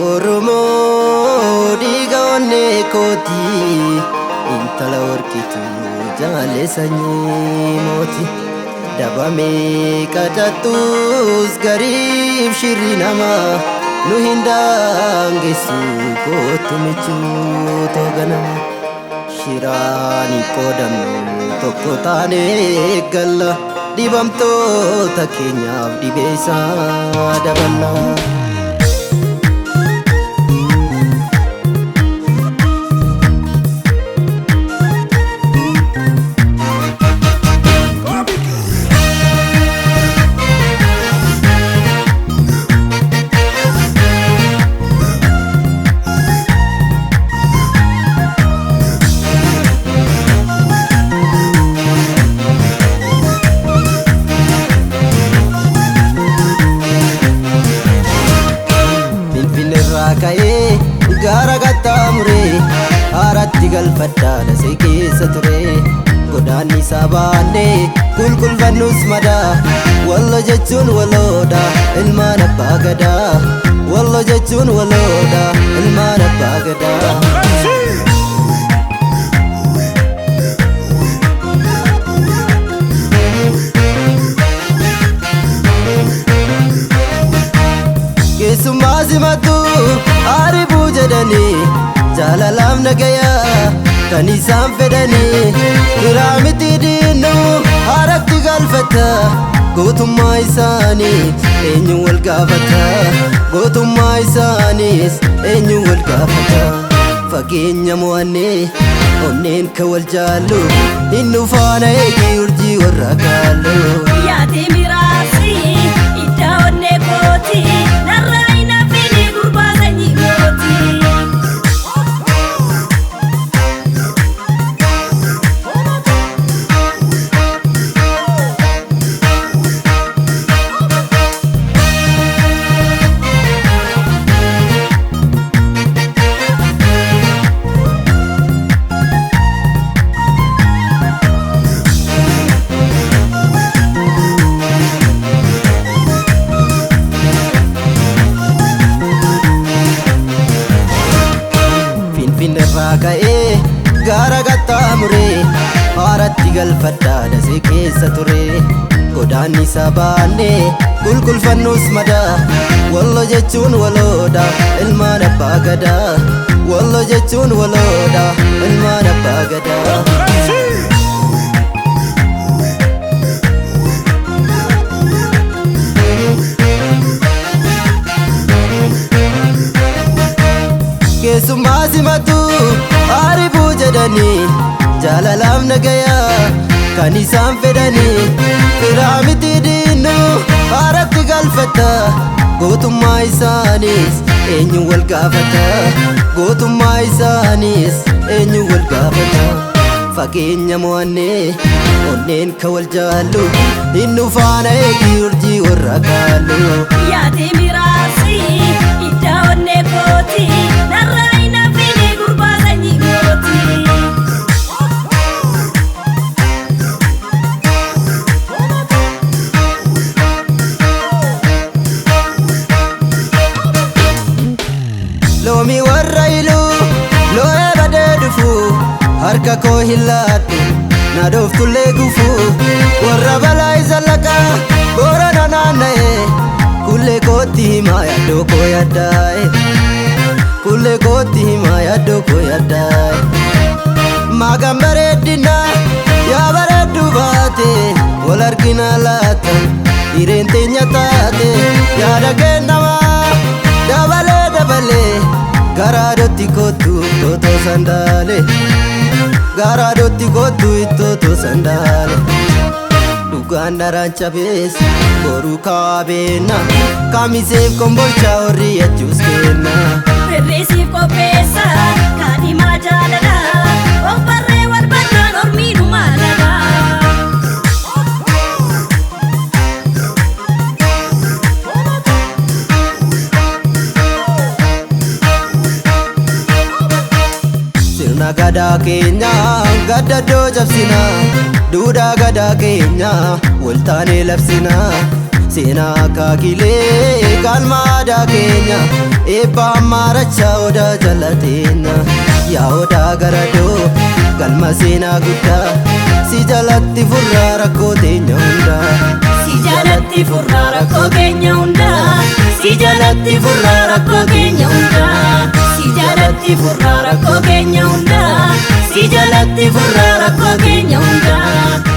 Oromoo dhiiga onnee kootii intala warqituu jaalle sanyii mooti dabamee qacaxxuus gariif shirri namaa nu hin daangessu kootu michuu tooganama shiraan hin qoodamnu tokko taanee galla dhibamtoota keenyaaf dhibeessaa daballa. Ka'ee gaara qaxxaamuree haaratti galfadhaadha see keessa ture godaanni isaa baannee kulkulfannus madaa wallo jechuun waloodha ilmaan abbaa gadaa wallo jechuun waloodha ilmaan abbaa gadaa. Keessummaa simatu aribuu jedhanii jaalalaaf nagayaa kan isaan fedhanii biraa miti diinnu haaratti galfata gootummaa isaaniis eenyu wal gaafata gootummaa isaaniis eenyu wal gaafata fageenya mo'annee onneen ka wal jaallu hinnu faana eegii urjii warra kaallu yaadee miraasi iddaa onnee kooti narraa hin hafini gurbaa sanyii mooti. Finfinneerraa ka'ee gaara qaxxaamuree haaratti galfadhaadha see keessa ture godaanni isaa baannee kulkulfannus madaa wallo jechuun waloodha ilmaan abbaa gadaa wallo jechuun waloodha ilmaan abbaa gadaa. Keessummaa simatu aribuu jedhanii jaalalaaf nagayaa kan isaan fedhanii biraa miti diinnu haaratti galfata gootummaa isaaniis eenyu wal gaafata gootummaa isaaniis eenyu wal gaafata fageenya mo'annee onneen ka wal jaallu hinnu faana eegii urjii warra kaallu yaadee miraasi iddaa onnee kooti narraa hin hafini gurbaa sanyii mooti. Loomi warra iluu loo'ee badee dhufu harka koo hin laadhu na dhooftullee gufu warra balaa isa laqaa boorana naanna'e kullee kootti himaa yaddoo koo yaddaa'e kullee kootti himaa yaddoo koo yaddaa'e maagaan bareeddina yaa bareeddu baate wal argina laata hireen teenya taate yaada kennamaa dabalee dabalee garaadotti kootu ittoo sandaale garaadotti kootu ittoo sandaale dhugaan daraan cabees boruu kaabeenna kamiseef kombolchaa horri achuus kenna Birrisiif qopheessa kaadhimaa jaalala obbarree wal barraan ormiinu maalala. sirna gadaa keenya gaddadoo cabsina duudhaa gadaa keenya waltaanee labsina seenaa kaakilee galma aadaa keenya Eebba maaracha odaa jalateenya yaa odaa garadoo galma seenaa guddaa si jalatti furraa rakkoo teenya hundaa Si jalatti furraa rakkoo keenya hundaa Si jalatti furraa rakkoo keenya hundaa Si jalatti furraa rakkoo keenya hundaa Si jalatti furraa rakkoo keenya hundaa